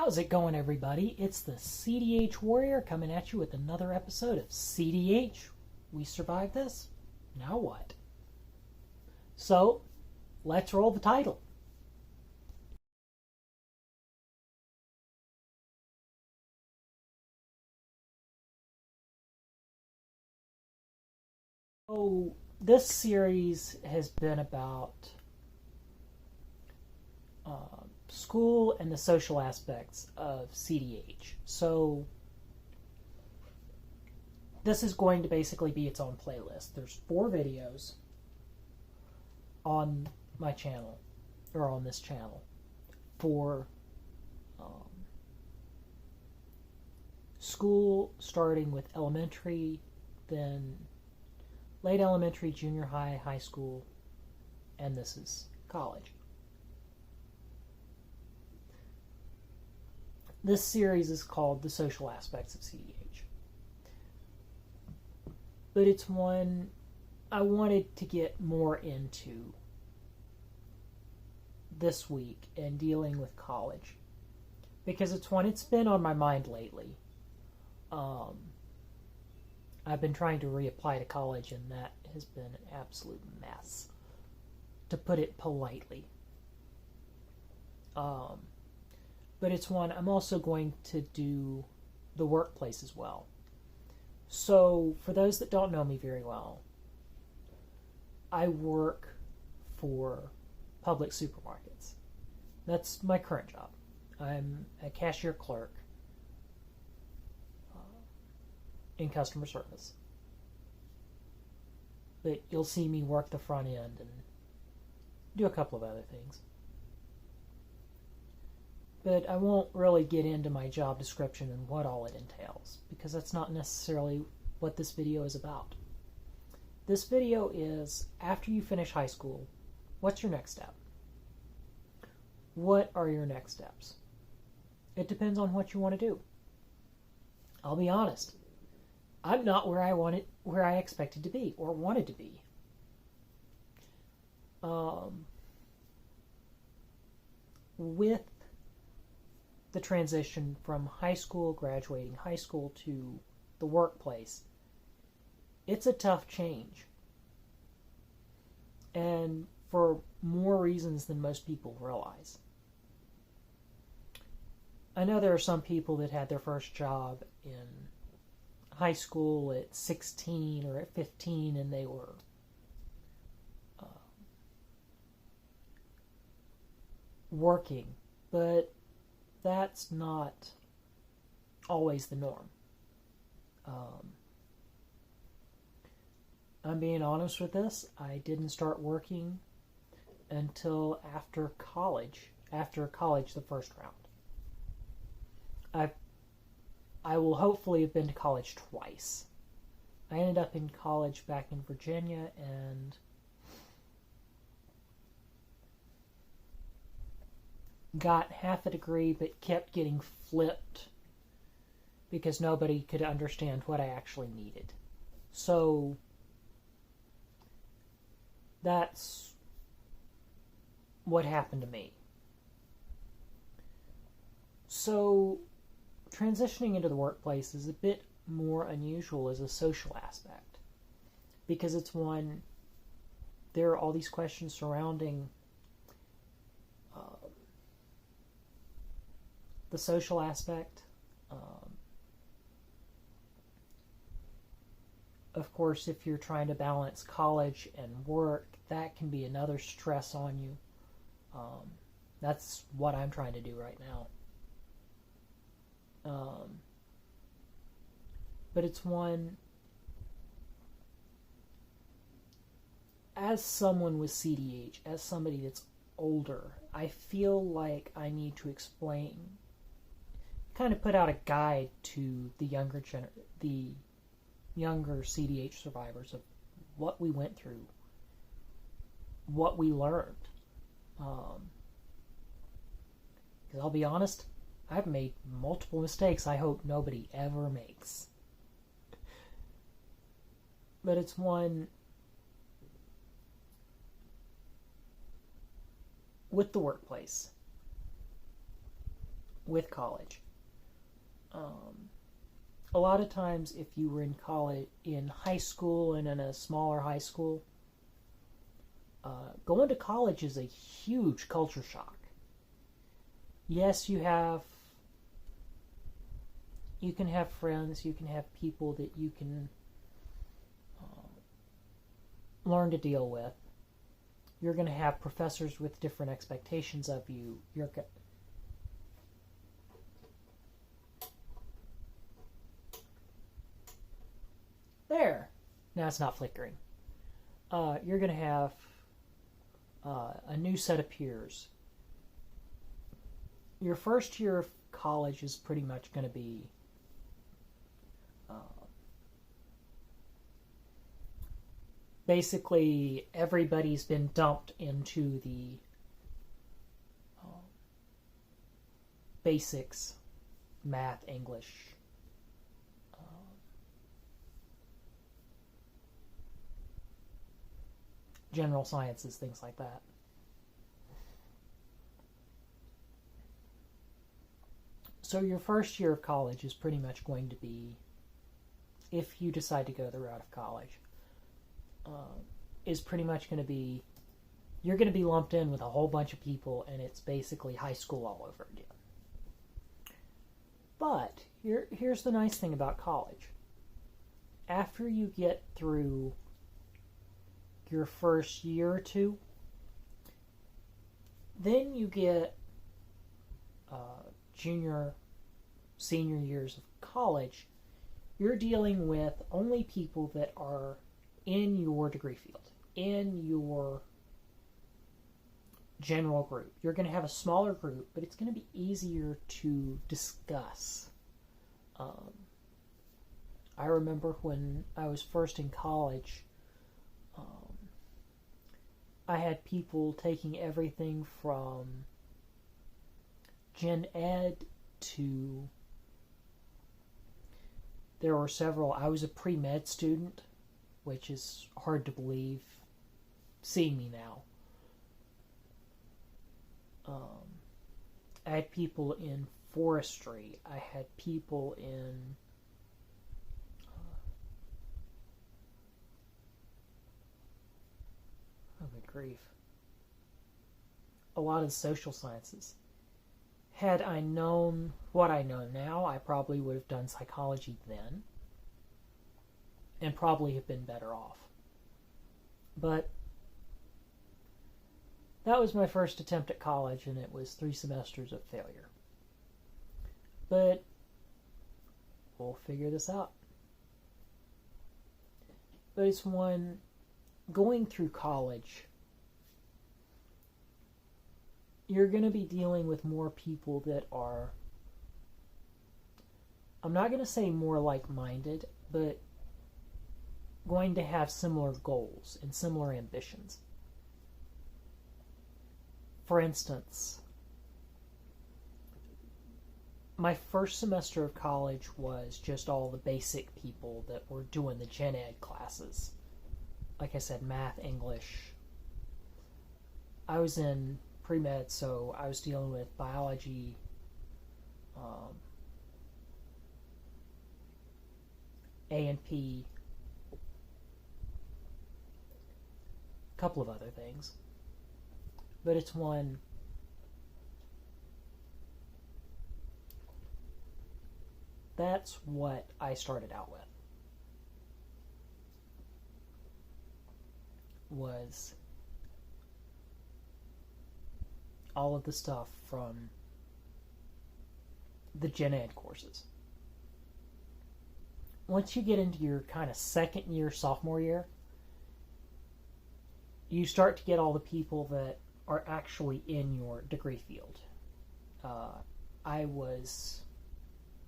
How's it going, everybody? It's the CDH Warrior coming at you with another episode of CDH. We survived this? Now what? So, let's roll the title. So, this series has been about school and the social aspects of CDH. So, this is going to basically be its own playlist. There's 4 videos on my channel, or on this channel, for school, starting with elementary, then late elementary, junior high, high school, and this is college. This series is called The Social Aspects of CDH. But it's one I wanted to get more into this week and dealing with college, because it's one it's been on my mind lately. I've been trying to reapply to college, and that has been an absolute mess, to put it politely. But it's one I'm also going to do the workplace as well. So, for those that don't know me very well, I work for public supermarkets. That's my current job. I'm a cashier clerk in customer service. But you'll see me work the front end and do a couple of other things. But I won't really get into my job description and what all it entails, because that's not necessarily what this video is about. This video is, after you finish high school, what's your next step? What are your next steps? It depends on what you want to do. I'll be honest. I'm not where I expected to be or wanted to be. With the transition from high school, graduating high school, to the workplace, it's a tough change. And for more reasons than most people realize. I know there are some people that had their first job in high school at 16 or at 15, and they were working, but that's not always the norm. I'm being honest with this. I didn't start working until after college the first round. I will hopefully have been to college twice. I ended up in college back in Virginia and got half a degree, but kept getting flipped because nobody could understand what I actually needed. So that's what happened to me. So transitioning into the workplace is a bit more unusual as a social aspect, because it's one, there are all these questions surrounding the social aspect. Of course, if you're trying to balance college and work, that can be another stress on you. That's what I'm trying to do right now. But it's one, as someone with CDH, as somebody that's older, I feel like I need to explain, kind of put out a guide to the younger CDH survivors of what we went through, what we learned. Because I'll be honest, I've made multiple mistakes I hope nobody ever makes. But it's one, with the workplace, with college. A lot of times, if you were in college, in high school, and in a smaller high school, going to college is a huge culture shock. Yes, you can have friends, you can have people that you can learn to deal with. You're going to have professors with different expectations of you. There. Now it's not flickering. You're going to have a new set of peers. Your first year of college is pretty much going to be basically everybody's been dumped into the basics, math, English, general sciences, things like that. So your first year of college is pretty much going to be, if you decide to go the route of college, is pretty much going to be, you're going to be lumped in with a whole bunch of people, and it's basically high school all over again. But here's the nice thing about college. After you get through your first year or two, then you get junior, senior years of college. You're dealing with only people that are in your degree field, in your general group. You're going to have a smaller group, but it's going to be easier to discuss. I remember when I was first in college, I had people taking everything from Gen Ed to, there were several, I was a pre-med student, which is hard to believe seeing me now. I had people in forestry. I had people in oh good grief, a lot of social sciences. Had I known what I know now, I probably would have done psychology then and probably have been better off. But that was my first attempt at college, and it was 3 semesters of failure. But we'll figure this out. But it's one, going through college, you're going to be dealing with more people that are, I'm not going to say more like-minded, but going to have similar goals and similar ambitions. For instance, my first semester of college was just all the basic people that were doing the Gen Ed classes. Like I said, math, English. I was in pre-med, so I was dealing with biology, A&P, a couple of other things. But it's one, that's what I started out with, was all of the stuff from the Gen Ed courses. Once you get into your kind of second year, sophomore year, you start to get all the people that are actually in your degree field. I was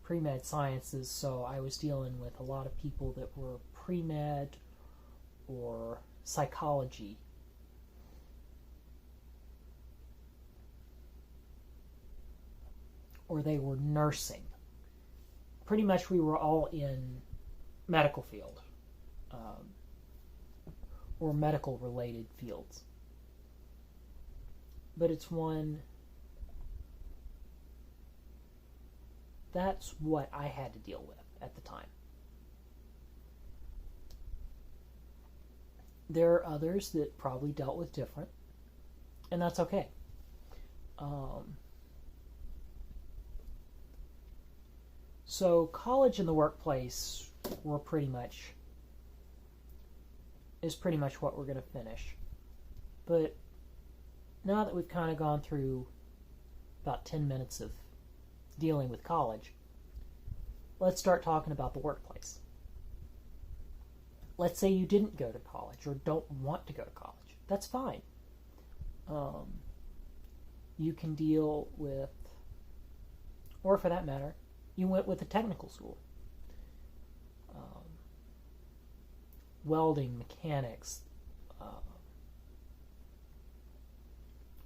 pre-med sciences, so I was dealing with a lot of people that were pre-med or psychology. Or they were nursing. Pretty much we were all in medical field, or medical related fields. But it's one, that's what I had to deal with at the time. There are others that probably dealt with different, and that's okay. So college and the workplace were is pretty much what we're going to finish. But now that we've kind of gone through about 10 minutes of dealing with college, let's start talking about the workplace. Let's say you didn't go to college or don't want to go to college. That's fine. You can deal with, or for that matter, you went with a technical school. Welding, mechanics.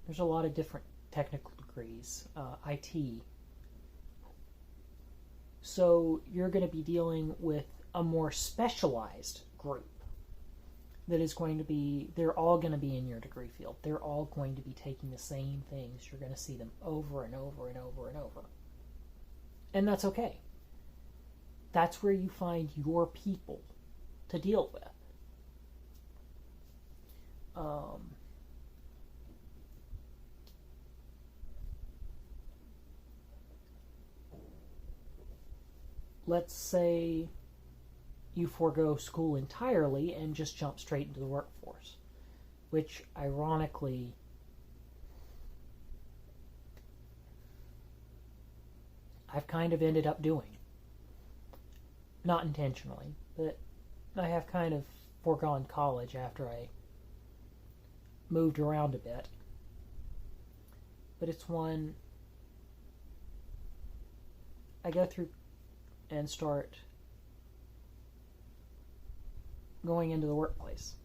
There's a lot of different technical degrees. IT. So you're going to be dealing with a more specialized group that is going to be, they're all going to be in your degree field. They're all going to be taking the same things. You're going to see them over and over and over and over. And that's okay. That's where you find your people to deal with. Let's say you forego school entirely and just jump straight into the workforce, which ironically I've kind of ended up doing. Not intentionally, but I have kind of foregone college after I moved around a bit. But it's one I go through and start going into the workplace.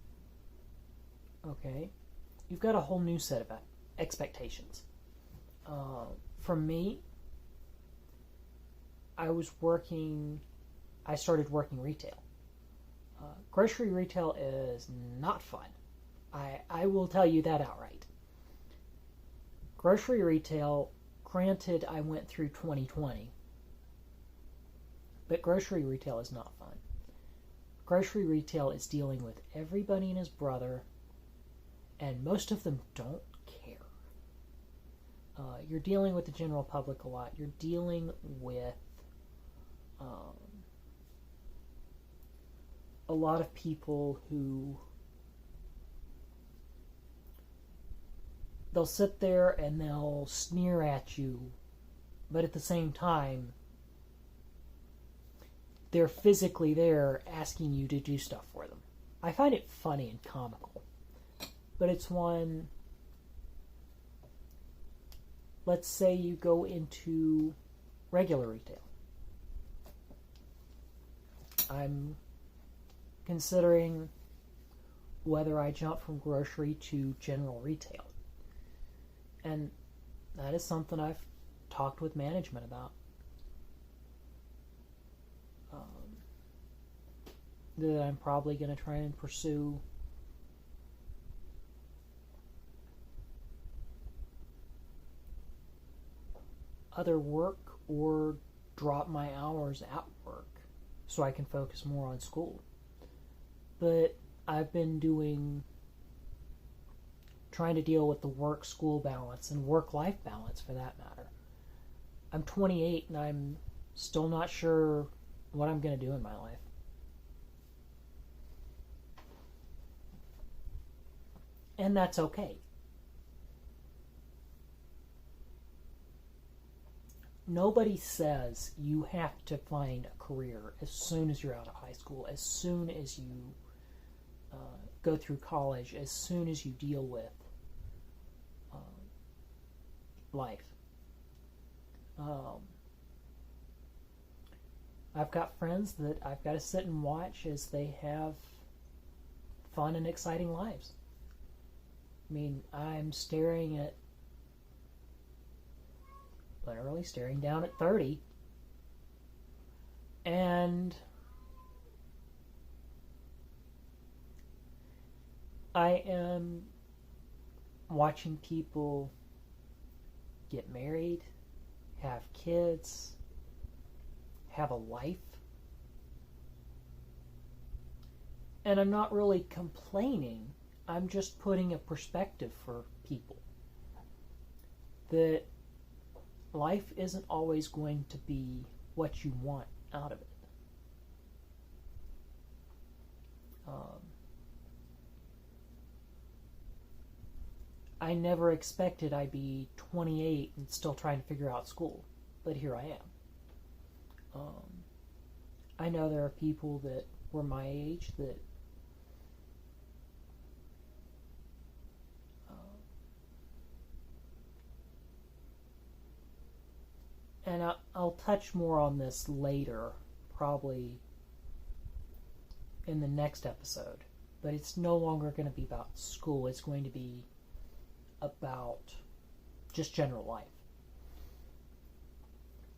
Okay, you've got a whole new set of expectations. For me, I started working retail. Grocery retail is not fun. I will tell you that outright. Grocery retail, granted I went through 2020, but grocery retail is not fun. Grocery retail is dealing with everybody and his brother, and most of them don't care. You're dealing with the general public a lot. You're dealing with a lot of people who they'll sit there and they'll sneer at you, but at the same time they're physically there asking you to do stuff for them. I find it funny and comical, but it's one. Let's say you go into regular retail. I'm considering whether I jump from grocery to general retail. And that is something I've talked with management about. That I'm probably going to try and pursue other work or drop my hours at work so I can focus more on school. But I've been trying to deal with the work-school balance and work-life balance for that matter. I'm 28 and I'm still not sure what I'm going to do in my life. And that's okay. Nobody says you have to find a career as soon as you're out of high school, as soon as you go through college, as soon as you deal with life. I've got friends that I've got to sit and watch as they have fun and exciting lives. I mean, I'm literally staring down at 30, and I am watching people get married, have kids, have a life. And I'm not really complaining. I'm just putting a perspective for people that life isn't always going to be what you want out of it. I never expected I'd be 28 and still trying to figure out school, but here I am. I know there are people that were my age that and I'll touch more on this later, probably in the next episode, but it's no longer going to be about school. It's going to be about just general life.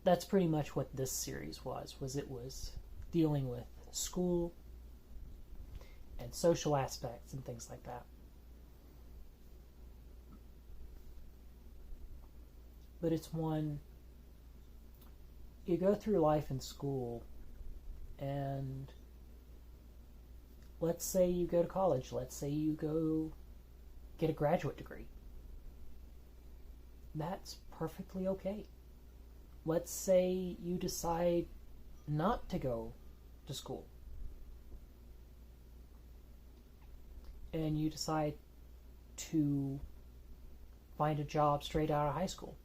That's pretty much what this series was it was dealing with school and social aspects and things like that. But it's one, you go through life in school, and let's say you go to college, let's say you go get a graduate degree. That's perfectly okay. Let's say you decide not to go to school, and you decide to find a job straight out of high school.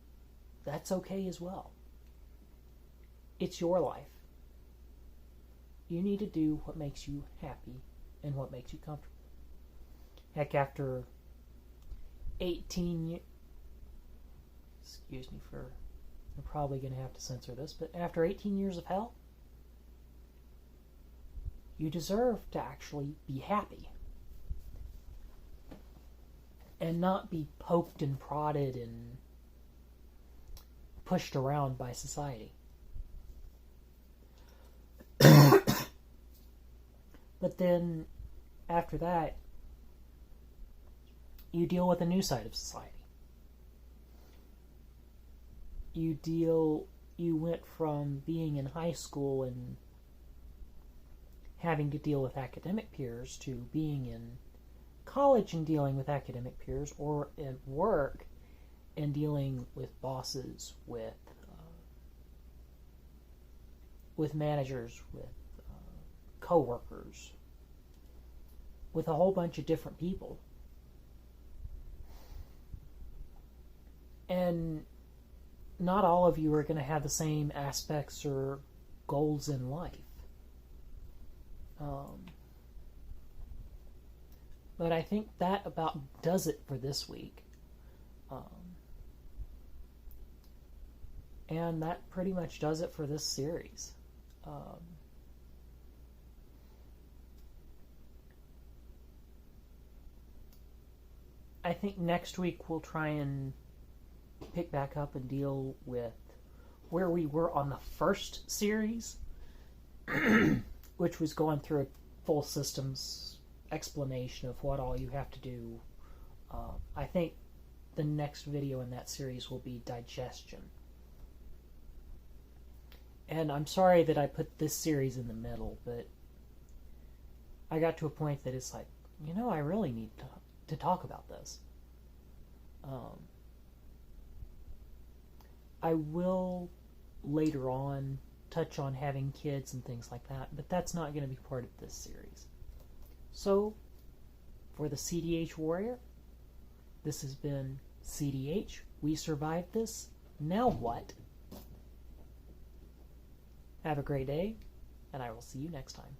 That's okay as well. It's your life. You need to do what makes you happy and what makes you comfortable. Heck, after 18 years, excuse me for, I'm probably going to have to censor this, but after 18 years of hell, you deserve to actually be happy and not be poked and prodded and pushed around by society. But then, after that, you deal with a new side of society. You went from being in high school and having to deal with academic peers to being in college and dealing with academic peers, or at work and dealing with bosses, with managers, with co-workers, with a whole bunch of different people. And not all of you are going to have the same aspects or goals in life. But I think that about does it for this week. And that pretty much does it for this series. I think next week we'll try and pick back up and deal with where we were on the first series, which was going through a full systems explanation of what all you have to do. I think the next video in that series will be digestion. And I'm sorry that I put this series in the middle, but I got to a point that it's like, I really need to talk about this. I will later on touch on having kids and things like that, but that's not going to be part of this series. So, for the CDH Warrior, this has been CDH. We survived this. Now what? Have a great day, and I will see you next time.